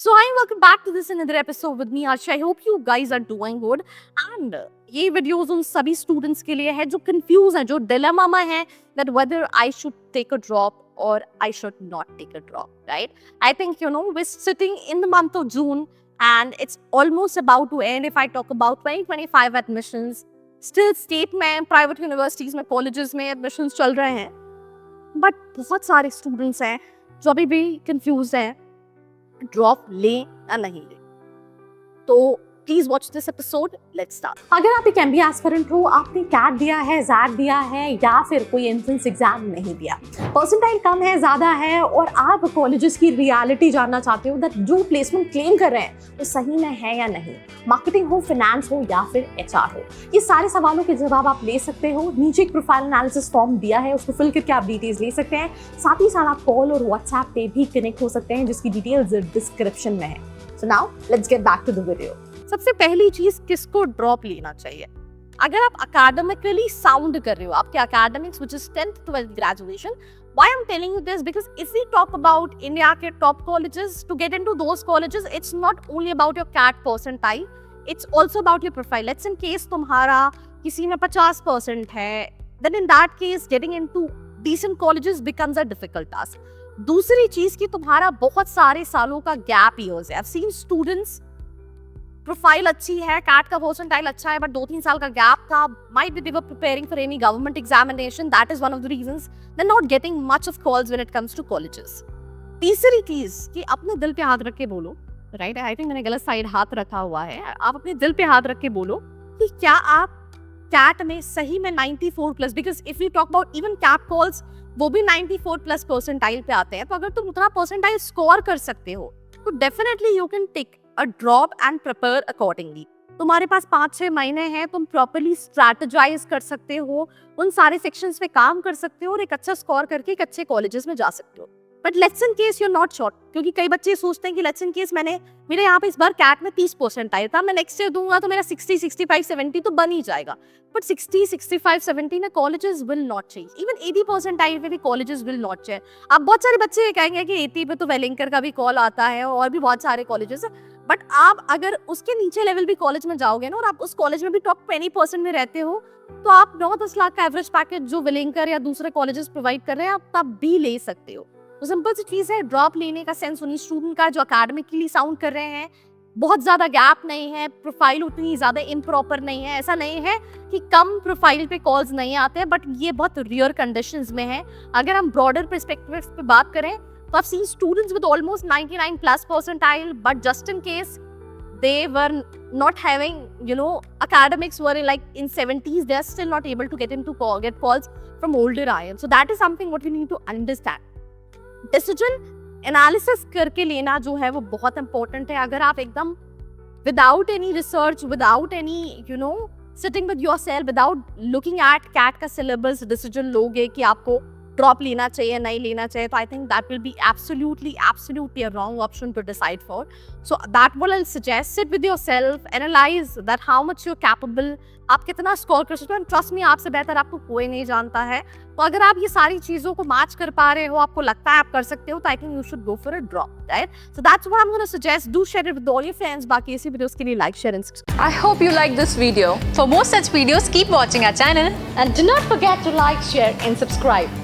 So hi, welcome back to this another episode with me Harsha. I hope you guys are doing good. And ये videos उन सभी students के लिए है जो कंफ्यूज हैं, जो डिलेमा में हैं that whether I should take a drop or I should not take a drop, right? I think we're sitting in the month of June and it's almost about to end. If I talk about 2025 admissions, still state में, private universities में, colleges में admissions चल रहे हैं, but बहुत सारे students हैं जो अभी भी confused हैं ड्रॉप ले या नहीं ले। तो please watch this episode, let's start. अगर आप एक एमबीए एस्पिरेंट हो, आपने कैट दिया है, जैट दिया है या फिर कोई एंट्रेंस एग्जाम नहीं दिया, परसेंटाइल कम है, ज़्यादा है और आप कॉलेजेस की रियलिटी जानना चाहते हो दैट जो प्लेसमेंट क्लेम कर रहे हैं वो सही में है या नहीं, मार्केटिंग हो, फाइनेंस हो या फिर एचआर हो, ये सारे सवालों के जवाब आप ले सकते हो। नीचे एक प्रोफाइल एनालिसिस फॉर्म दिया है, उसको फिल करके आप डिटेल्स ले सकते हैं। साथ ही साथ आप कॉल और व्हाट्सएप पे भी कनेक्ट हो सकते हैं जिसकी डिटेल्स डिस्क्रिप्शन में है। So now let's get back to the video. सबसे पहली चीज, किसको ड्रॉप लेना चाहिए? अगर आप अकेडमिकली साउंड कर रहे हो, आपके academics which is 10th 12th graduation, why I'm telling you this because if we talk about India के top colleges, to get into those colleges it's not only about your CAT percentile, it's also about your profile. Let's in case तुम्हारा किसी में 50% है, then in that case getting into decent colleges becomes a difficult task. दूसरी चीज कि तुम्हारा बहुत सारे सालों का गैप ईयर्स है। I've seen students प्रोफाइल अच्छी है, कैट का परसेंटाइल अच्छा है, बट 2-3 साल का गैप था, might be they were preparing for any government examination, that is one of the reasons they not getting much of calls when it comes to colleges. तीसरी चीज कि अपने दिल पे हाथ रख के बोलो, राइट? आई थिंक मैंने गलत साइड हाथ रखा हुआ है। आप अपने दिल पे हाथ रख के बोलो कि क्या आप कैट में सही में 94+, because if you talk about even CAT calls, वो भी 94+ परसेंटाइल पे आते हैं। तो अगर तुम उतना परसेंटाइल स्कोर कर सकते हो तो definitely you can take a drop and prepare accordingly. तुम्हारे पास 5-6 महीने हैं, तुम प्रॉपर्ली स्ट्रैटेजाइज कर सकते हो, उन सारे सेक्शंस पे काम कर सकते हो और एक अच्छा स्कोर करके एक अच्छे कॉलेजेस में जा सकते हो। But let's in case you are not sure, क्योंकि कई बच्चे सोचते हैं कि लेट्स इन केस मेरे यहाँ पे इस बार कैट में 30% आया था, मैं नेक्स्ट ईयर दूंगा तो मेरा 60, 65, 70 तो बन ही जाएगा। बट 60, 65, 70 में colleges will not change, even 80% आई में भी कॉलेजेस विल नॉट चेंज। अब बहुत सारे बच्चे ये कहेंगे कि 80 पे तो वेलिंकर का भी कॉल आता है और भी बहुत सारे कॉलेजेस है, बट आप अगर उसके नीचे लेवल भी कॉलेज में जाओगे ना और आप उस कॉलेज में भी टॉप 20% में रहते हो, तो आप 9-10 लाख का एवरेज पैकेज जो वेलिंकर या दूसरे कॉलेजेस प्रोवाइड कर रहे हैं, आप तब भी ले सकते हो। तो सिंपल सी चीज है, ड्रॉप लेने का सेंस उन्हीं स्टूडेंट का जो अकेडमिकली साउंड कर रहे हैं, बहुत ज्यादा गैप नहीं है, प्रोफाइल उतनी ज्यादा इम्प्रॉपर नहीं है। ऐसा नहीं है कि कम प्रोफाइल पे कॉल्स नहीं आते हैं, बट ये बहुत रेयर कंडीशंस में है। अगर हम ब्रॉडर पर्सपेक्टिव पे बात करें तो I've seen students with almost 99+ percentile, but just in case they were not having, academics were in 70s, they're still not able to get calls from older IIMs. So that is something what we need to understand. Decision analysis करके लेना जो है वो बहुत important है। अगर आप एकदम without any research, without any, sitting with yourself, without looking at CAT का syllabus decision लोगे कि आपको ड्रॉप लेना चाहिए नहीं लेना चाहिए, तो I think that will be absolutely a wrong option to decide for. So that will I suggest, sit with yourself, analyse that how much you capable, आप कितना स्कोर कर सकते हो। ट्रस्ट मी, आपसे बेहतर आपको कोई नहीं जानता है। तो अगर आप ये सारी चीजों को मैच कर पा रहे हो, आपको लगता है आप कर सकते हो, तो I think you should go for a drop, right? So that's what I am gonna suggest. Do share it with all your friends. बाकी ऐसी वीडियोस के लिए like, share and subscribe. I hope you like this video. For more such videos, keep watching our channel. And do not forget to like, share and subscribe.